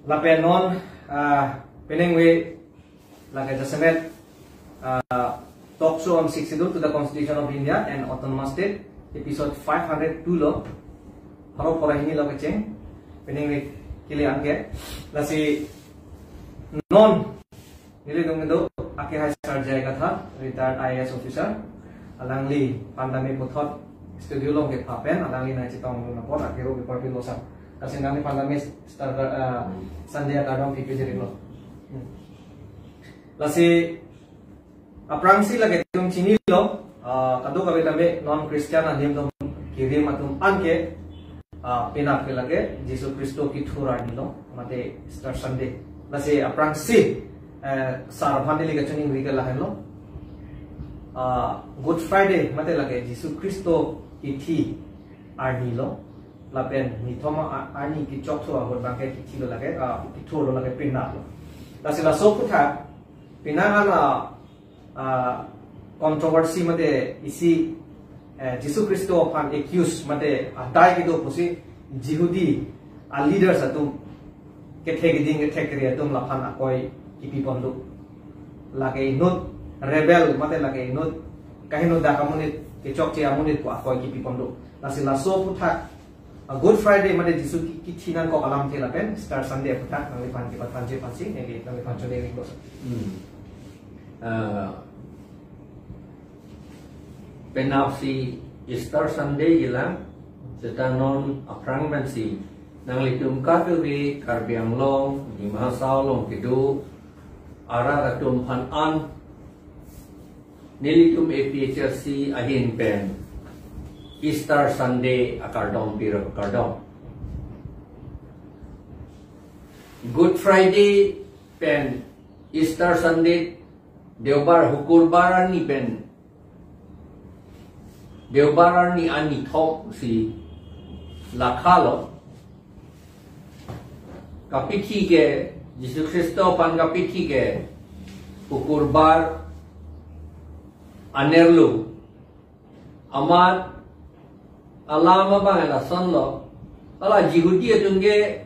lapen non penengwe like Senate talk show on 62 to the Constitution of India and Autonomous State episode 502 lo haro porahini lo keceng penengwe kili angke lasi non nili dongendo ake high sarjai katha retired IAS officer alangli pandami puthot studio long ke papen alangli na chitong na por akero report lo sa kasi nami pandami start Sunday kadong pipi jeri lo lasi aprangsi lagi tum chini lo kado kabe tambe non Christian adim dom kirim atum anke pinap ke lage Jesus Kristo ki thura ni lo mate start Sunday lasi aprangsi sarvani liga chuning riga lahen lo Good Friday mate lage Jesus Kristo ki thi arni lo lapen ni thoma arni ki chok thua hot bangke ki thi lo lage ki thuro lage pinap lo lasi la sokutha pinangana controversy mate isi Jesus Kristo fan accuse mate atai ki do pusi Jihudi leaders atum kethegiding kethekri atum laphan akoi kipi pondu lage not rebel mate lage not kahino da kamunit ke chokche amunit ko akoi kipi pondu lasi laso putha Good Friday mate Jesus ki thinan ko alam thela pen start Sunday putha nang pan ki panje pansi ngi nang pan chode ri ko penapsi Easter Sunday ilang setanon aprang mansi nang litum Karbi Karbi Anglong di Mahasau long kidu ara katum han an nilitum APHLC ahin pen Easter Sunday akardom piro kardom Good Friday pen Easter Sunday Deobar hukurbaran ni pen Deobaran ni ani thok si lakhalo kapithi ke Jesus Kristo pan kapithi ke hukurbar anerlu amat alama bangala sonlo ala jihudi atungge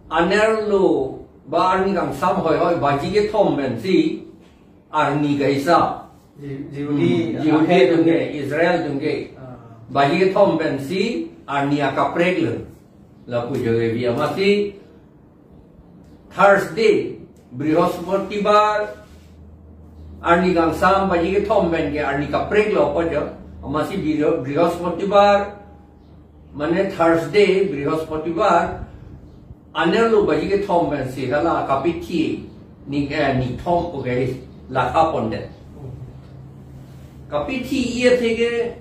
anerlu ba arni kang sam hoi hoi baji ke thom ben si arni gaisa Jihudi dungge Israel dungge baji ke thom ben si arni akaprek le la pujoge via mati Thursday Brihospatibar arni kang sam baji ke thom ben ke arni kaprek lo pojo amasi Brihospatibar mane Thursday Brihospatibar anerlu baji ke thom ben si hala kapithi ni thom ko ge la kaponde kapithi ia thege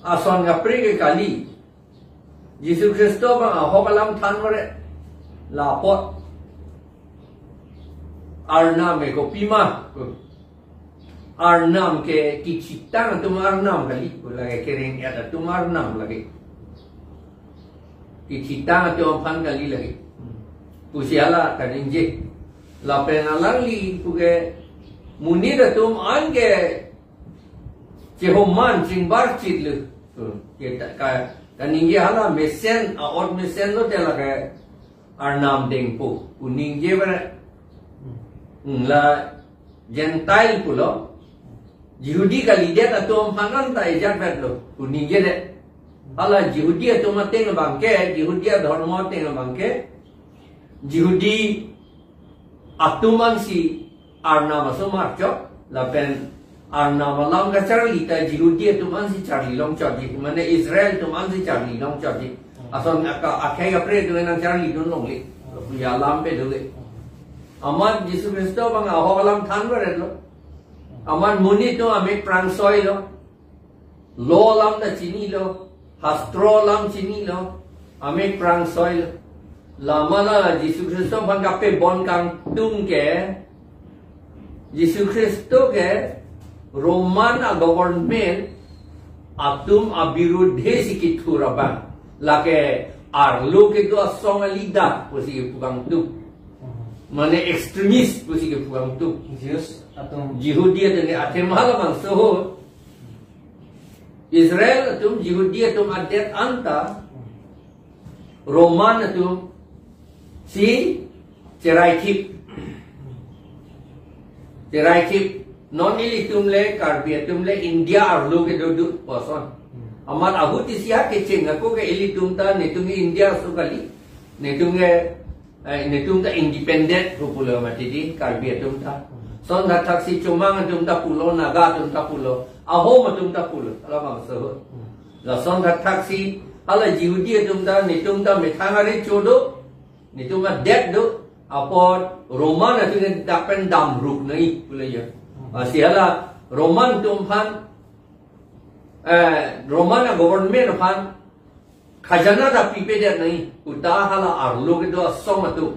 ason gapre ke kali Jesus Kristo bang hokalam than mare la pot arnam me ko pima arnam ke kichitang tumar nam kali lage kering ya tumar nam lagi kichitang tu pan kali lagi pusiala kaninje la penalang li puge munira tum ange jehoman jingbar chidlu kita ka kaninge hala mesen or mesen lo tela ka arnam dengpu uninge bara la gentile pulo Yehudi ka lidet atum hanan ta ejat betlo uninge de hala Yehudi atum teng bangke Yehudi dharma teng bangke Yehudi atuman si arnama somarcho la pen arnama long ka charli ta Yehudi atum si charli long chaji mane Israel tum si charli long chaji ason aka akhai apre tu nang charli dun long li ya lam pe dule aman Jesus Kristo bang aholam than bare lo aman muni to ame prang soi lo lam da chini lo hastro lam chini lo ame prang soi lo lama la Jesus Kristo bang kape bon kang tung ke Jesus Kristo ke Roman government atum abirudhe sikit thuraban lake arlo ke to asong alida pusi pugang tu mane extremist pusi ke pugang tu Jesus atum Yehudi atene atemhal mang soho Israel atum Yehudi atum adet anta Roman tu si cerai kip non ili tumle Karbi tumle India arlo ke duduk person amat aku ti sia ke ceng aku ke ili tumta ni tungi India sukali ni tumta independent pulau mati di Karbi tumta son dah taksi cuma tumta pulau naga tumta pulau aho tumta pulau alam maksud la son dah taksi ala Yahudi tumta ni tumta methangari chodo ni tumta dead do apot Roman tu ni dapen dam ruk nai pulai ya siala Roman tumpan Roman government pan khajana da pipe der nai uta hala arlo ke do som tu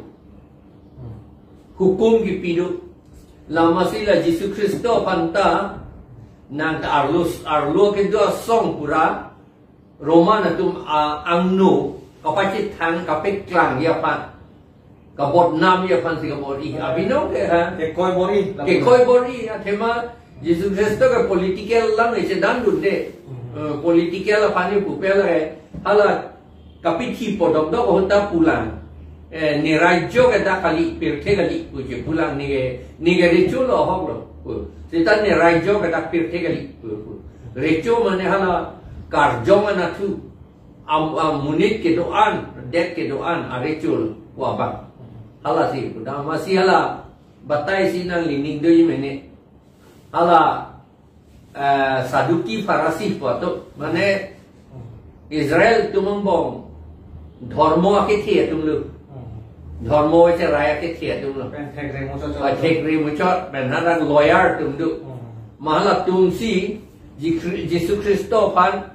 hukum ki pidu lama sila Jesus Kristo panta nang arlo ke do som pura Roman tu angno kapacit than kapek klang ya pan kabot nam ya pan si kabot i abino ke ha ke koi bori ya tema Jesus Kristo ke political lang ise dan dunde political pani pupel hai hala kapiti podok do hota pulang ni rajyo ke da kali pirte kali uje pulang ni ke recho lo hok lo setan ni rajyo ke da pirte kali recho mane hala karjo mana tu munit ke doan det ke doan arechul wabak hala si udah masih hala batai sinang lining doi mene hala saduki farasi pato mane Israel tumambong dharma ke thia tumlu dharma che raya ke thia tumlu thekri muchot benhara lawyer tumdu mahala tumsi Jesus Kristo pan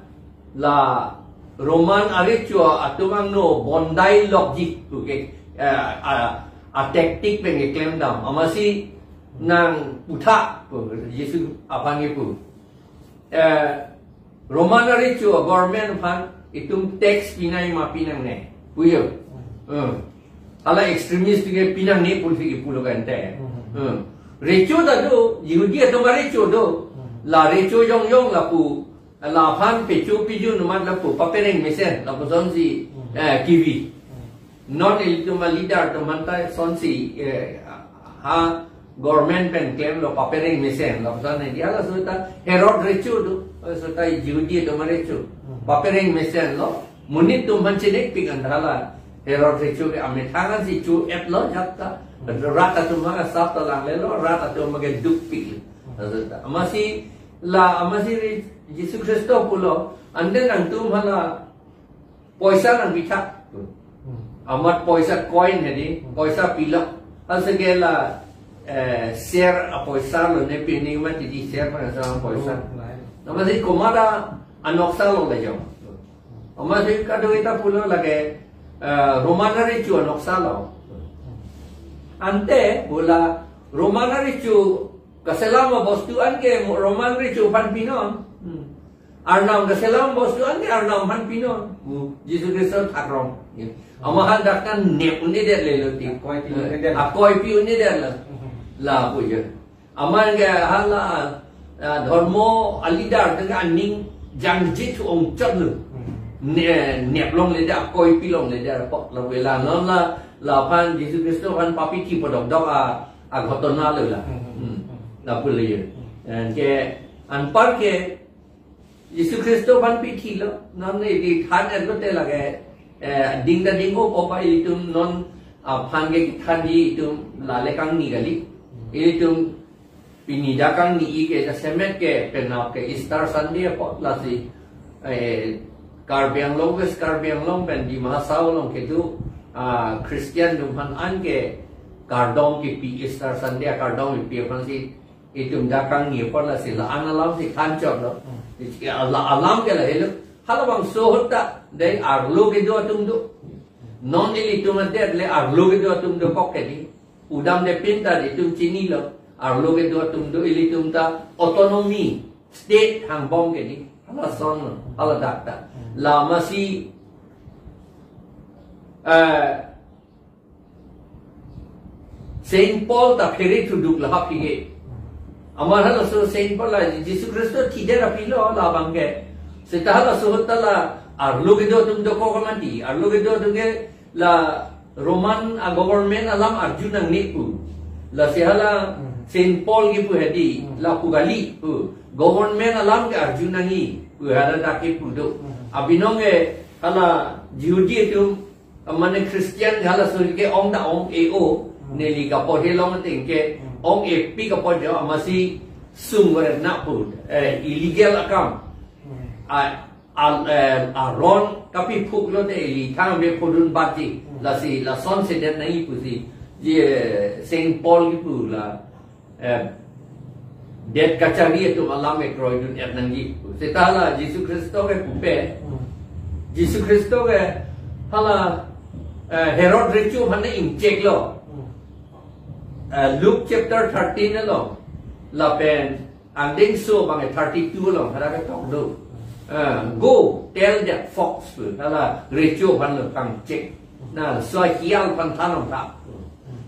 la Roman arechua atumang no bondai logic tuke a tactic pengen claim dam amasi nang utha Yesus apangi pu Roman richu government fan itum tax pinai ma pinang ne puyo ala extremist ke pinang ne pul fi pulo kan te richu da do Yahudi to richu do la richu yong la pu la fan pe chu pi ju no la pu papereng mesen la pu son si kiwi not itu leader to mantai sonsi ha government pen claim lo papering mesen lo sana dia la suta Herod rechu do suta Yahudi to marechu papering mesen lo munit to manchenek ping andhala Herod rechu ke amethangan si chu et lo jatta rata to maga sapta lang le lo rata to maga duk ping amasi Jesus Kristo pulo ande nang tum hala poisa nang bitak amat poisa coin hedi poisa pilok asegela share a poisa lo ne pini man di share pa sa poisa namasi komara anoksa lo le jam amasi kado ita pulo lage romanari chu anoksa lo ante bola romanari chu kaselama bostuan ke romanari chu pan pinon arnam kaselama bostuan ke arnam pan pinon Jesus Kristo thakrong amahan dakkan nep ni der le lo ti akoi pi ni der la puja aman ga hala dharmo alidar dengan aning janji tu ong chat lu nep long le da akoi pi long le der pot la wela non la pan Jesus Kristo pan papi ti podok dok a ghotona le la puli and ke an par ke Jesus Kristo pan pi ti lo non ni di than lo te la ke ding da dingo popa itum non phange thandi itum lalekang ni gali itum pinidakang ni ke semet ke penau ke Easter Sunday pot la si Karbi Anglong ben di mahasau long ke tu Christian dum han an ke kardong ki pi Easter Sunday kardong pi pan si itum dakang ni pot la si la analam si khanchot lo alam ke la helo halabang sohota dai arlo ke do tum do non ili tum der le arlo ke do tum do kok ke udam de pinta di tum chini lo arlo ke do tum do ili tum ta autonomy state hang bom ke ni hala son hala dakta la masi Saint Paul ta pheri tu duk la hapige amar hala so Saint Paul la Jesus Kristo tidera pilo la bangge Setahala suhutala arlo gedo tum doko kamati arlo gedo tunge la Roman government alam Arjun ang nipu la sihala Saint Paul ki pu hedi la pugali pu government alam ke Arjun nangi pu hada daki pu do abinonge hala Judi tum amane Christian hala suri ke ong da ong eo neli ka po helong ting ke ong e pi ka po jo amasi sung wer na pu illegal account ron kapi phuk lo te li thang be podun bati la si la son se det nahi pu si je Saint Paul ki pu la det kachari tu alam e kroi dun et nangi se tala Jesus Christo ke pupe Jesus Christo ke hala Herod Richu hane inject lo Luke chapter 13 lo la pen anding so bang 32 lo hara ke tok do go tell that fox hala Richu han lo kang check na so hial pan thanong ta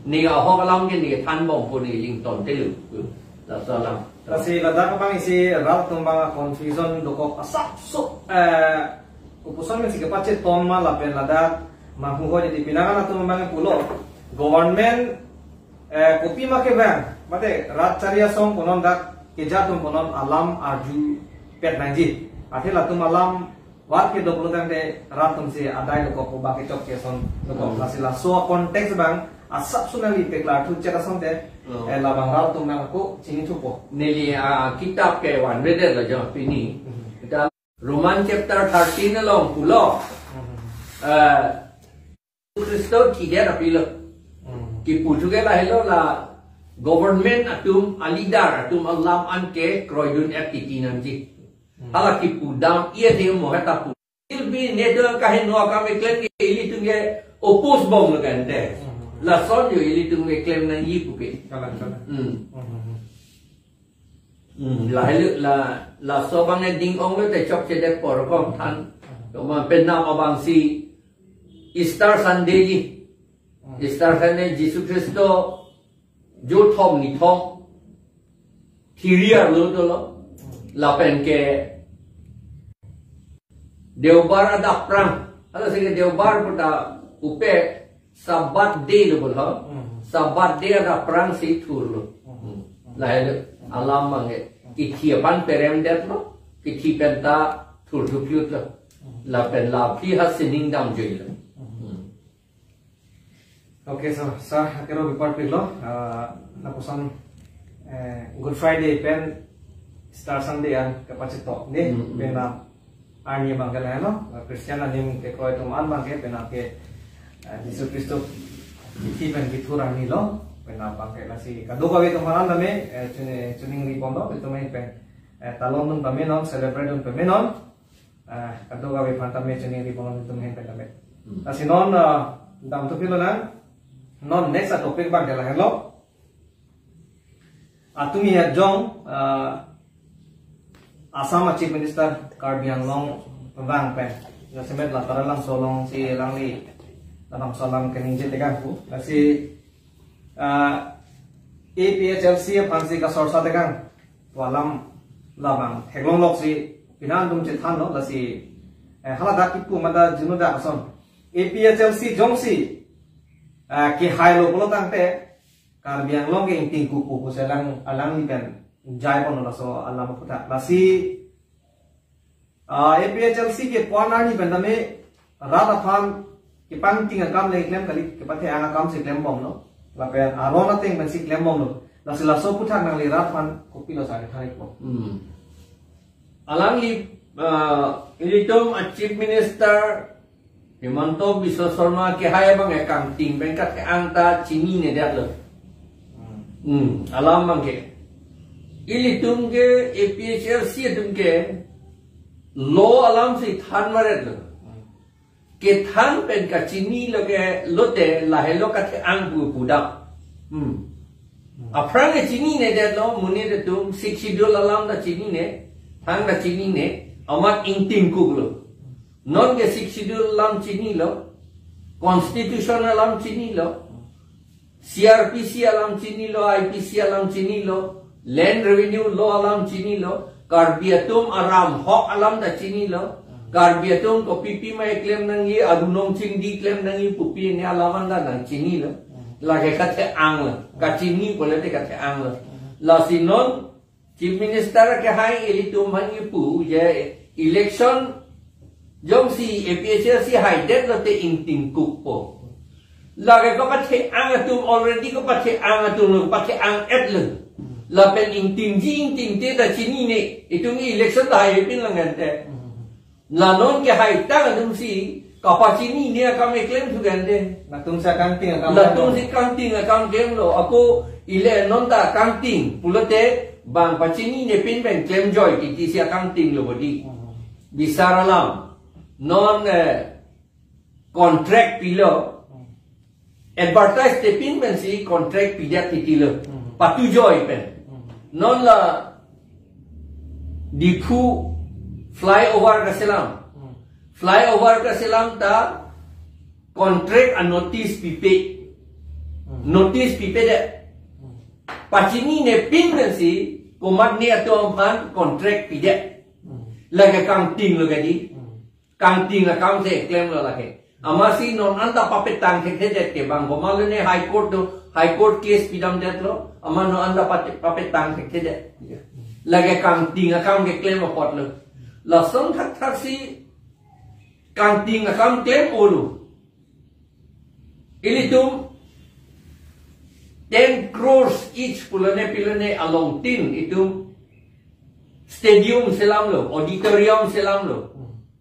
ni ga ho kalam ke ni than bong pu ni ling ton te lu la salam kasi lada bang isi ral tumbang confusion doko asap so upusan men sikapache toma la pen lada mahuho jadi pinangan atau memang pulau government kopi make bang mate rat caria song konon dak kejatum konon alam arju pet nanji akhir latum alam war ke 20 tang de ratum se adai loko ko baki chok ke son loko lasila so konteks bang asap sunali pekla tu cera son de la bang ratum nang ko chini chupo neli kitab ke wan bede la jang pini kita Roman chapter 13 long pulau Kristo tidak tapi lo, kipu juga lah hello lah government atum alidar atum alam anke kroidun FTT nanti, ala kipu dam ia dia mau kata pu, ilbi nedo kahen no kami klaim ke ili tungge opus bom lo kan deh, lah son jo ili tungge klaim nanti puke, lah hello lah sobang ding ong lo te chok cedek por kom tan, cuma penam abang si Easter Sunday ji, Easter Sunday Jesus Christo jo thom ni thom thiria lo to lo la pen ke deobar ada prang ala se deobar puta upe sabat day lo bol ha sabat day ada prang si thur lo la alam mange ki thiepan perem det lo ki thipenta thur thupyut lo la pen la phi ha sining dam joi lo. Okay, so sir, kero report piglo. Napusan Good Friday pen Star Sunday an kapacito ni pena army bangkala no Christian anim ke ko itum an bangke pena ke Jesus Christo ti pen bitura ni lo pena bangke lasi kaduga we tumaran dame tuning ripondo itu me pen talon nun dame non celebrate un pe non kaduga we pantame tuning ripondo itu me pen dame lasi non dam to pilo na non next topic bang dela hello atumi ya jong Assam Chief Minister Karbi Anglong bang pen ya semet la taralang solong si langli tanam solang kening jitegan pu si APHLC pansi ka sorsa tegang walam labang heglong lok si pinan dum che than no la si hala dak pu mada junuda ason APHLC jong si ki hai lo polo tang te Karbi Anglong ke inting kuku selang alang ni kan jai pon so alam puta lasi APHLC ke pona ni ben dame rata phan ki pang ting kam le klem kali ke pathe anga kam se klem bom no la pe arona ting ben si klem bom no lasi la so puta nang le rat phan kopi lo sa thai ko alang li ilitum Chief Minister Himanto Biswa Sharma ke hai bang accounting bengkat ke angta chini ne dat lo alam bang ke ili tum ke APHLC tum ke law alam si than maret lo ke than pen ka chini lo ke lote la helo ka ke ang bu pudak aprang ke chini ne dat lo muni de tum 6 schedule alam da chini ne thang da chini ne amat ingting ku lo non ke 6 schedule alam chini lo constitution alam chini lo CRPC alam chini lo IPC alam chini lo land revenue law alam chini lo Karbi atum aram hok alam da chini lo Karbi atum ko pipi mai claim nang ye Anglong ching di claim nang ye pupi ni alawan da nang chini la lagi kate ang la ka chini boleh te kate ang la sinon chief minister ke hai ili tu man ye pu ye election jong si APHLC hai det la te in ting kuk po lagi ko kate ang atum already ko kate ang atum ko kate ang et la pen in ting te da chini ne itu ni election da ye pin lang ante la non ke hai ta atum si kapal chini ni kami claim tu kan deh. Natung sa kanting akam. Natung si kanting akam claim lo. Aku ile non ta kanting. Pulate bang pachini ni pin ben claim joy kiti si kanting lo bodi. Bisara lam non contract pilo. Advertise te pin ben si contract pidat kiti lo. Patu joy pen. Non la dipu flyover kaselam. Flyover ka silang ta contract a notice pipe. Notice pipe de. Pachini ne pin si kumat ni ato ampan contract pide. Lagi kanting lo gadi. Kanting akam se claim lo lagi. Amasi non anta papetang ke de bang komal ne high court case pidam det lo. Ama no anda papetang ke de. Lagi kanting akam ke claim apot lo. Lasong thak si kanting akam claim olu. Ilitum 10 crores each pilane along tin itu stadium selam lo, auditorium selam lo.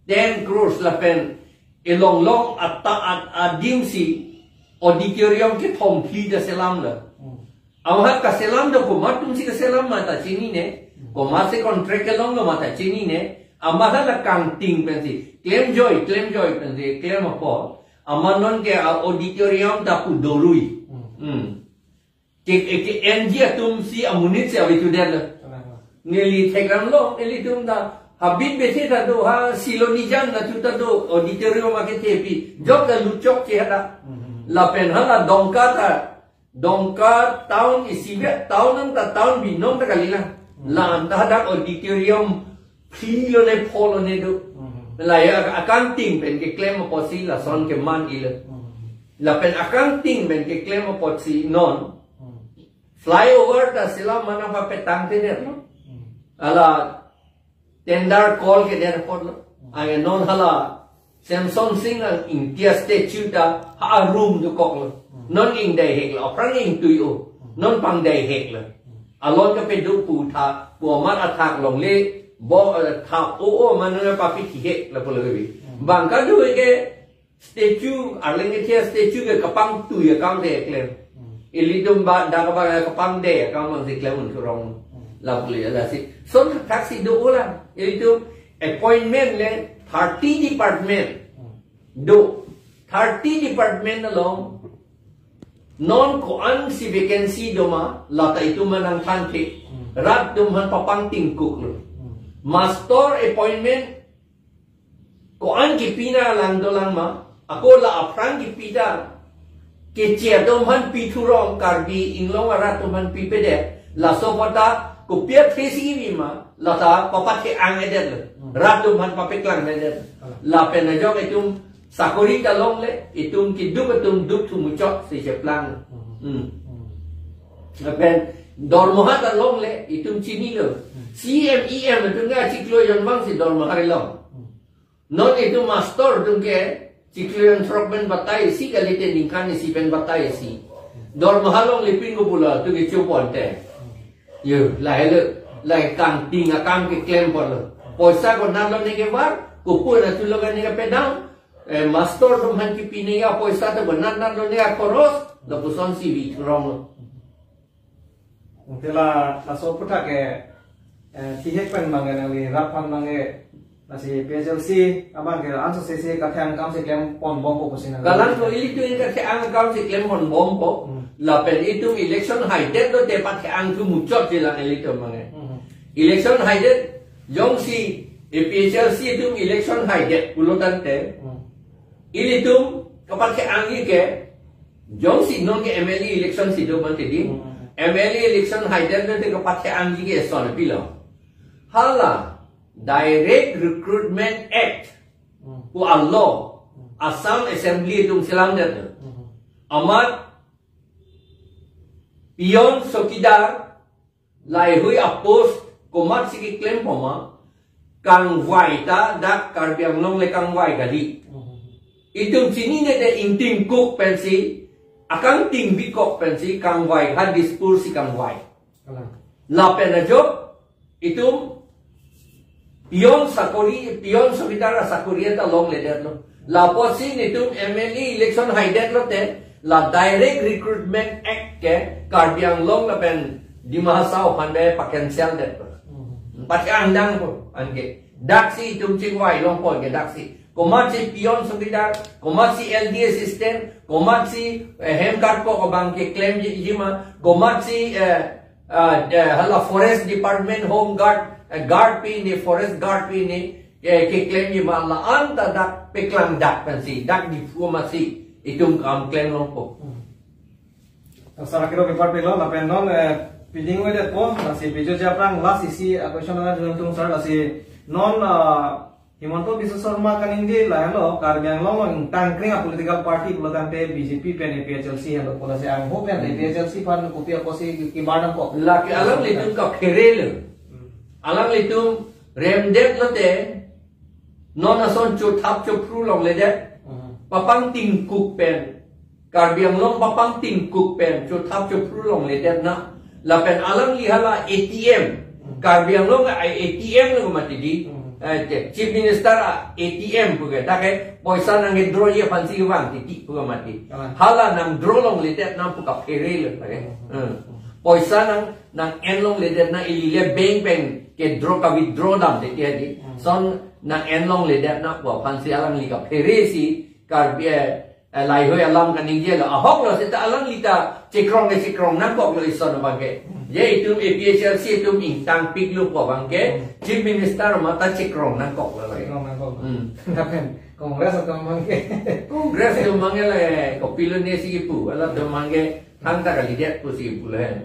10 crores lapen long adim si auditorium ke thom phi da selam lo. Awak ka selam do ko matum si ka selam mata chini ne, ko mase contract long lo mata chini ne. Amada la kanting pensi claim joy pensi claim apa amanon ke auditorium ta pu dorui ke NG atum si amunit se abitu der neli tegram lo neli tum da habit bete ta do ha siloni jan na tuta do auditorium ma ke tepi jok da luchok che hada la pen hala dongka town isibe town ta town binong ta kalila la anta hada auditorium Pilo ne polo ne do, la ya accounting pen ke claim aposi la son ke man ile, la pen accounting pen ke claim aposi non, flyover ta sila mana pa petang te der no, ala tender call ke der pot lo, ay non hala Samsung singa India statue ta ha room do kok lo, non ing dai hek lo, prang ing tuyo, non pang dai hek lo, alon ke pe do pu tha, pu amat athak long le. Bo thap mana papi thihe la polo bi bangka du ke statue arling ke statue ke kapang tu ya kam de klem ilidum ba da ba kapang de kam mang se klem un rong la polo la si son taxi do ola ilidum appointment le 30 department do 30 department along non ko an si vacancy do ma la ta itu manang than the rat dum han papang tingkuk lo Master appointment ko an ki pina lang do lang ma ako la aprang ki pida ke chia dom han pi thurong Karbi Anglong ara to man pi pede la so pata ko pia thesi wi ma la ta papa the ang ede rat dom han papek lang ede la pen jo ke tum sakori ka long le itum ki du tu mu chok si che plan la pen dormoha ta long le itum chini lo CMEM itu nggak ciklo yang bang si dorma hari long. Non itu master tu ke ciklo yang frogman batai si kali te ningkan si pen batai si. Dorma halong lipin ko pula tu ke cupon te. Yo lai kang ting akam ke claim por lo. Poisa ko nalo ni ke bar ko pura tu lo ni ke pedang. Master tu man ki piniya poisa tu benar nalo ni koros la puson si vi rong lo. Untela la so puta ke Tihek pen mangan ali rapan mangan nasi APHLC aman ke answer se kathang kam se claim pon bom ko pasina kalan ko ili tu ka ang kam se claim pon bom ko la pen itu election high det do te pat ang tu muchot je lang elito mangan election high det jong si APHLC itu election high det ulotan te ili tu kapat ke ang ke jong si non ke MLA election si do man te di MLA election high det do te kapat ke ang ke son pilo Hala Direct Recruitment Act ku Allah Assam Assembly tung silang det amat pion sokidar lai hui apos komat siki claim poma kang vai ta dak Karbi Anglong le kang vai gali itum sini ne de inting kok pensi akang ting bikok pensi kang vai hadis pur si kang vai la pena job itum pion sokidar sakori ta long le det lo la posin itum MLA election hide lo te la direct recruitment act ke Karbi Anglong la pen di mahasau pandai potensial det pati andang po ange daksi tum chingwai long po ke daksi komatsi pion sokidar komatsi LD assistant komatsi hemkart ko bang ke claim jima komatsi hala forest department home guard guard pi ni forest guard pi ni ke claim jima la anta dak peklang dak pensi dak diplomasi itum kam claim long po Sara kiro paper pelo la pen non piding we det po si bijo japrang la sisi question na juntung sar la si non Himanto Biswa Sharma kanindi la hello Karbi Anglong tangkring a political party bulagante BJP pen APHLC hello pola se ang ho pen APHLC pan kopia posi ki badam po la ki alang litum ka kherel alang litum remdet lote non ason chu thap chu pru long le det papang ting kuk pen Karbi Anglong papang ting kuk pen chu thap chu pru long le det na la pen alang lihala ATM Karbi Anglong ATM lo mati di Chief Minister ATM puga take poisa nang draw ye pansi wang ti puga mati hala nang draw long le det na puka pherel lage poisa nang enlong le det na ilile bank ke draw ka withdraw dam te ti son nang enlong le det na po pansi alang li ka pheresi Karbi lai hoi alam kaning je la ahok lo seta alang lita cikrong nang kok lo ison bangke ye itum APHLC itum intang pik lu po bangke Chief Minister mata cikrong nang kok lo lagi Kapen kongres atau mangke kongres tu mangke le ko pilon ne si pu ala tu mangke hang ta kali det pu si pu le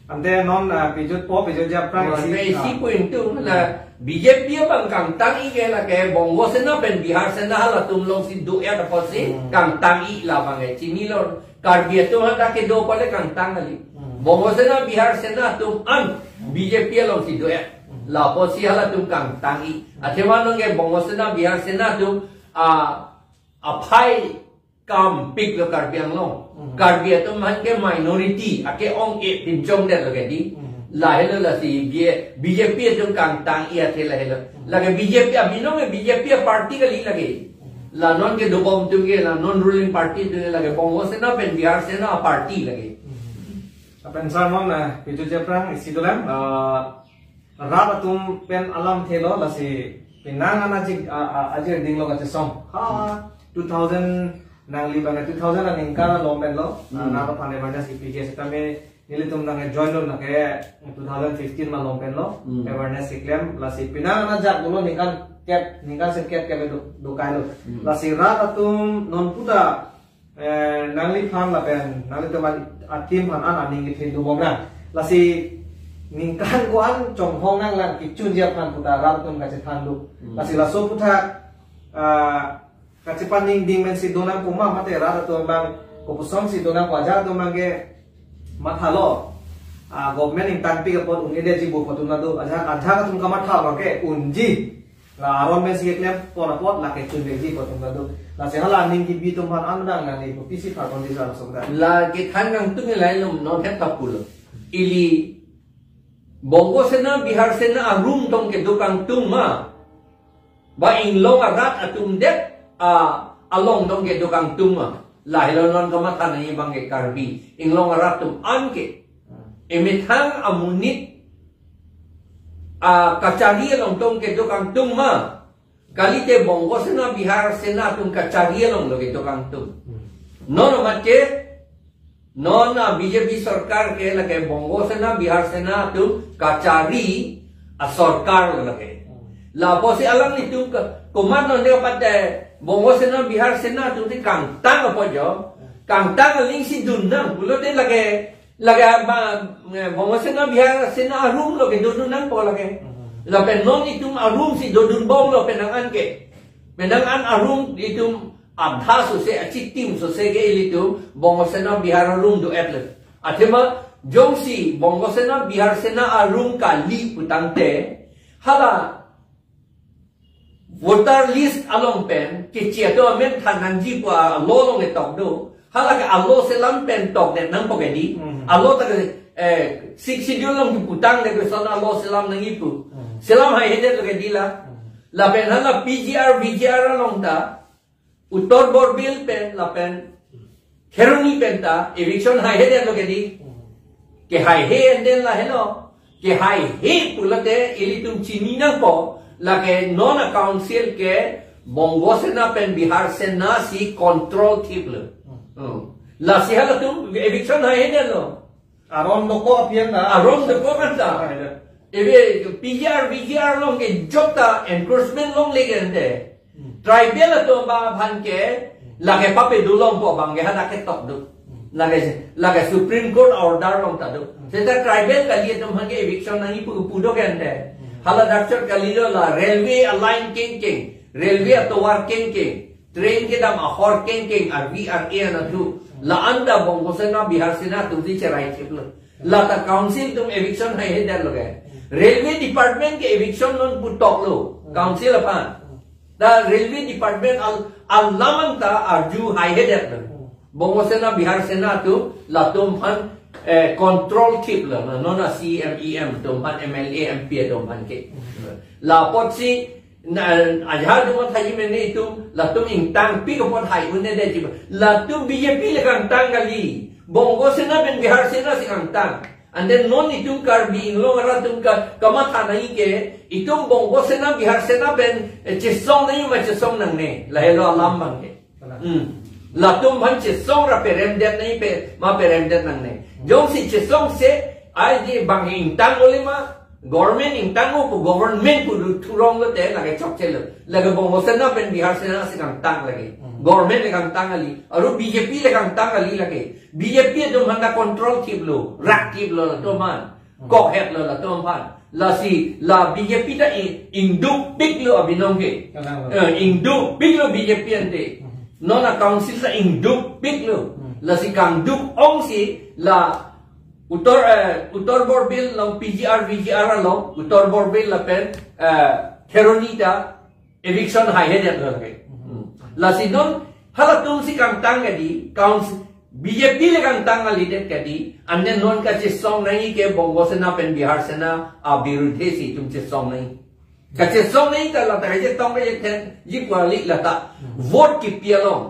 ante non pijut po pijut japrang si pu itu la BJP bang kang tangi ke la ke bongo sena pen Bihar sena la tum long si do ya dapat si kang tangi la bang chini lo Karbi tu hata ke do pale kang tangali bongo sena Bihar sena tum an BJP long si do ya la po si hala tum kang tangi athema nong ke bongo sena Bihar sena tum phai kam pik lo Karbi Anglong Karbi tu man ke minority ake ong e pinchong de lo ke di la hello la si BJP tum kang tang ia thela hello lage BJP abinong BJP party ka li lage la non ke dobom tum ke la non ruling party tu lage bongo sena pen Bihar sena party lage apen sarmon pitu japrang isidolam raba tum pen alam thelo la si pinang anajik ajir dinglo ka song ha 2000 nang libang 2000 ang ingkana lomben lo na pa ne mandas IPGS tame nili tum nang join lo na ke 2015 ma lompen lo awareness claim la si pinang na jak dulo nikan se cap ke do kai lo la si ra tum non puta nangli phan la pen nangli tum atim phan an aning ke du bom na la si ningkan ko an chong hong nang lan ki chun jia phan puta ra tum ka che than du la si la so puta ka che pan ning ding men si donang kuma mate ra tum bang ko pusong si donang ko ja tum mange mathalo government in tanpi ke pot unide ji bu potuna do aja ka tum kama tha ke unji la aron men si klem pona pot la ke chun ji potuna do la se hala ning ki bi tum han andang na ni pisi phar kon disa so da la ke khan ngang tu lai lum non het tapul ili bongo sena Bihar sena room tong ke dukang tum ma ba ing long arat atum det along tong ke dukang tum ma la hello non kama tan ni bang ke Karbi inglong aratum anke emithang amunit kachari long tong ke dokang tung ma kalite bongo sena Bihar sena tum kachari long lo ke dokang tung non mache non BJP sarkar ke la ke bongo sena Bihar sena tum kachari sarkar lo ke la posi alang ni tum komando ne pate bongo sena Bihar sena tu ti kang tang apa jo kang tang ling si dunang bulo de lage bongo sena Bihar sena arum lo ke dunang po lage la pen non itu arum si dodun bom lo penangan ke Menangan arum itu abha sose acitim sose ke itu bongosena bihar arum do etle. Athema jongsi bongosena bihar sena arum kali putangte hala voter list along pen ke chiato amen thananji pa lolong etok do hala ke allo selam pen tok de nang pogedi allo ta siksidi long putang de so allo selam nang ipu selam hai hede lo ke dila la pen hala VGR along ta uttor borbil pen la pen Heroni penta eviction hai hede lo ke di ke hai he and then la hello ke hai he pulate ilitum chinina ko lage non council ke bongo sena pen bihar sena si control table la si hala tum eviction hai hede lo aron loko apian na aron de ko kanta ebe VGR long ke jokta enforcement long legende tribal to ba bhan ke lage pape dulong po bang ge hada ke tok du lage Supreme Court order long ta du seta tribal kali tum hange eviction nani pudo kende hala doctor kalilo la railway align king railway atowar king train ke dam ahor king ar VRA na tu la anda bongosena bihar sena tuzi cherai chiplo la ta council tum eviction hai he dar loge railway department ke eviction non putok lo council apa da railway department al lamanta arju hai he dar bongosena bihar sena tu la tum han control tip la nona CMEM tum han MLA MP tum han ke la pot si ajha tum thai me ne tum la tum ing tang pi ko pot hai un ne de ji la tum BJP le kang tang gali bongo sena ben bihar sena si kang tang and then non itum Karbi Anglong ara tum ka kama tha nahi ke itum bongo sena bihar sena ben chisong nahi ma chisong nang ne la helo alam bang ke la tum han chisong ra perem det nahi pe ma perem det nang ne jong si chisong se ai di bang ing tang olima government ing tang ko government ku thurong lo te lage chok chelo lage bongo sena pen bihar sena si kang tang lage government le kang tang ali aru BJP le kang tang ali lage BJP dum handa control tip lo rak tip lo to man kok het lo la to man la si la BJP ta induk big lo abinong ke induk big lo BJP ante nona council sa induk big lo la si kang duk ong si la uttor borbil long VGR long uttor borbil la pen Heronita eviction hai hedet lage la si non hala tum si kang tang di council BJP le kang tang ali det kadi and then non ka chisong nahi ke bongo sena pen bihar sena a birudhe si tum chisong nahi ka chisong nahi ta la ta je tong re ten ji kwali la ta vote ki pialong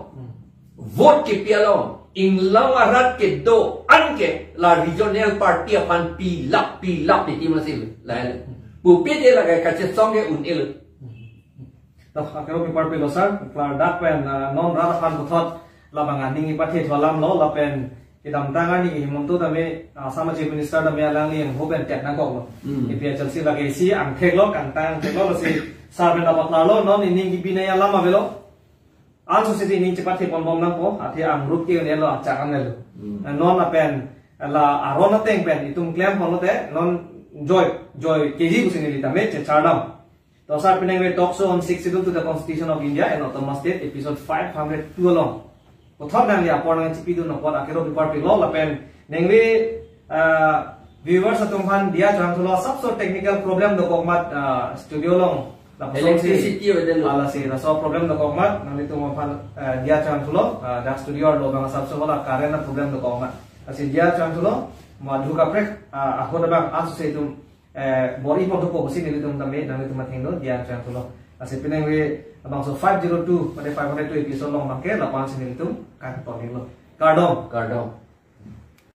in long arat ke do anke la regional party apan pilap di timasil la pu pe de la ka chisong ke un el ta akero ki parpe lo sar klar dak pen non ra khan buthot labangan ningi pathe tholam lo lapen kidam tangani himontu tame asama chief minister tame alang ni hoben tek na ko APHLC lage si ang theklo kan tang theklo si sarben da patla lo non ningi binaya lama velo al society ning chepathe pon nang po athe ang rup ki ne lo achak an lo non apen la arona teng pen itum claim pon te non joy keji kusini litame che chardam to sar pineng we talk show on 6 schedule to the Constitution of India and Autonomous State episode 502 along Uthor nang ya por nang chipi du no por akero bipar pi lo lapen nengwe viewers atunghan dia jang thulo sabso technical problem do kokmat studio long electricity weden ala se na so problem do kokmat nang itu maphan dia jang thulo da studio lo bang sabso wala current problem do kokmat asi dia jang thulo madhu ka prek akho da bang asu se tum bori mo do ko sin ni tum tame nang itu mathing do dia jang thulo asi pinengwe abang so 502 pada 502 episode long make lapan sini itu kan tolong lo kardom